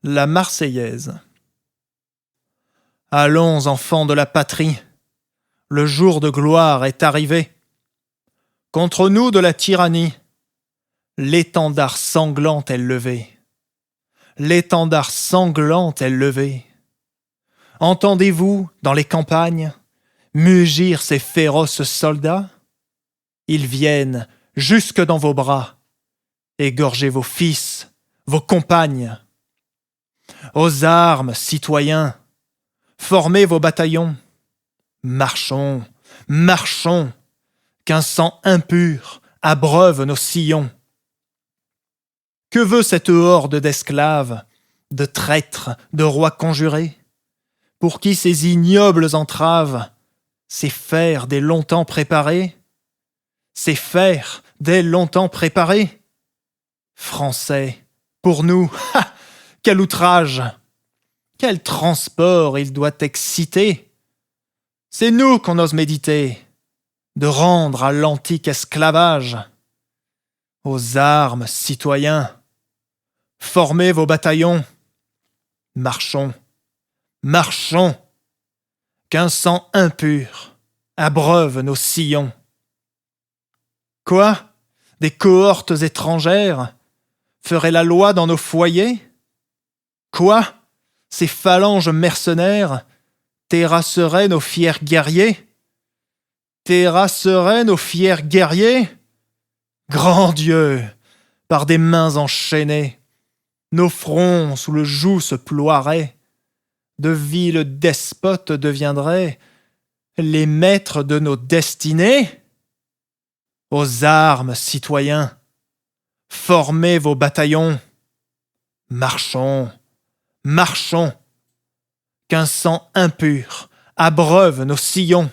La Marseillaise. Allons, enfants de la patrie, le jour de gloire est arrivé. Contre nous de la tyrannie, l'étendard sanglant est levé. L'étendard sanglant est levé. Entendez-vous, dans les campagnes, mugir ces féroces soldats? Ils viennent jusque dans vos bras, égorger vos fils, vos compagnes. Aux armes, citoyens, formez vos bataillons. Marchons, marchons, qu'un sang impur abreuve nos sillons. Que veut cette horde d'esclaves, de traîtres, de rois conjurés, pour qui ces ignobles entraves, ces fers dès longtemps préparés, ces fers dès longtemps préparés? Français, pour nous, quel outrage! Quel transport il doit exciter! C'est nous qu'on ose méditer, de rendre à l'antique esclavage. Aux armes, citoyens, formez vos bataillons. Marchons, marchons, qu'un sang impur abreuve nos sillons. Quoi? Des cohortes étrangères feraient la loi dans nos foyers? Quoi? Ces phalanges mercenaires terrasseraient nos fiers guerriers? Terrasseraient nos fiers guerriers? Grand Dieu, par des mains enchaînées, nos fronts sous le joug se ploieraient, de vils despotes deviendraient les maîtres de nos destinées? Aux armes, citoyens, formez vos bataillons. Marchons, marchons, qu'un sang impur abreuve nos sillons.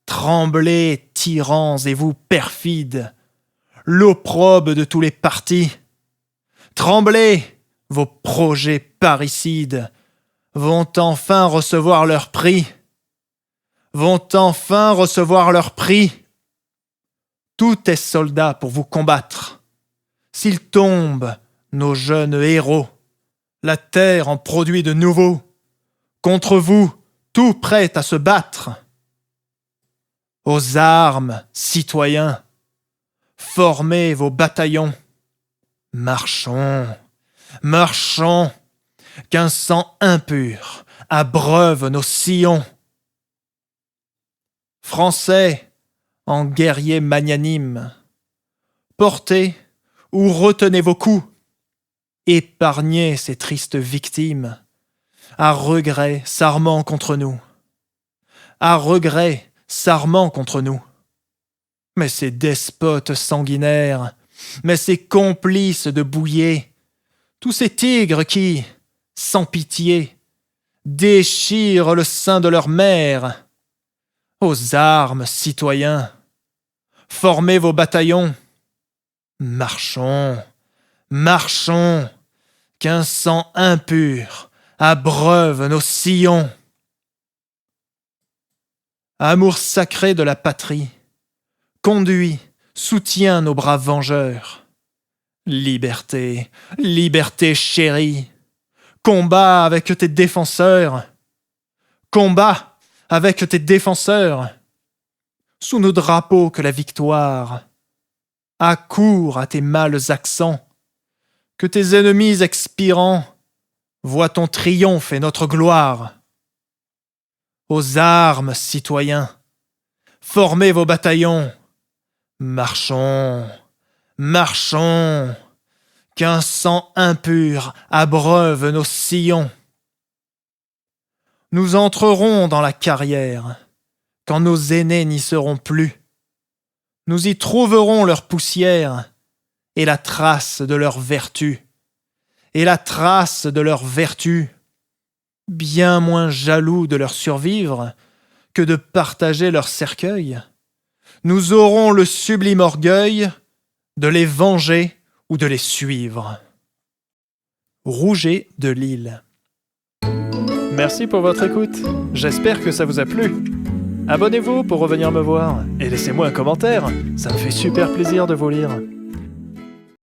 Tremblez, tyrans et vous perfides, l'opprobre de tous les partis. Tremblez, vos projets parricides vont enfin recevoir leur prix. Vont enfin recevoir leur prix. Tout est soldat pour vous combattre. S'ils tombent, nos jeunes héros, la terre en produit de nouveau. Contre vous, tout prêt à se battre. Aux armes, citoyens, formez vos bataillons. Marchons, marchons, qu'un sang impur abreuve nos sillons. Français, en guerriers magnanimes, portez ou retenez vos coups. Épargnez ces tristes victimes, à regret s'armant contre nous. À regret s'armant contre nous. Mais ces despotes sanguinaires, mais ces complices de bouillée, tous ces tigres qui, sans pitié, déchirent le sein de leur mère. Aux armes, citoyens, formez vos bataillons. Marchons, marchons, qu'un sang impur abreuve nos sillons. Amour sacré de la patrie, conduis, soutiens nos braves vengeurs. Liberté, liberté chérie, combat avec tes défenseurs. Combat avec tes défenseurs. Sous nos drapeaux que la victoire accourt à tes mâles accents. Que tes ennemis expirants voient ton triomphe et notre gloire. Aux armes, citoyens, formez vos bataillons. Marchons, marchons, qu'un sang impur abreuve nos sillons. Nous entrerons dans la carrière, quand nos aînés n'y seront plus. Nous y trouverons leur poussière, et la trace de leur vertu. Et la trace de leur vertu, bien moins jaloux de leur survivre que de partager leur cercueil. Nous aurons le sublime orgueil de les venger ou de les suivre. Rouget de Lille. Merci pour votre écoute. J'espère que ça vous a plu. Abonnez-vous pour revenir me voir et laissez-moi un commentaire. Ça me fait super plaisir de vous lire.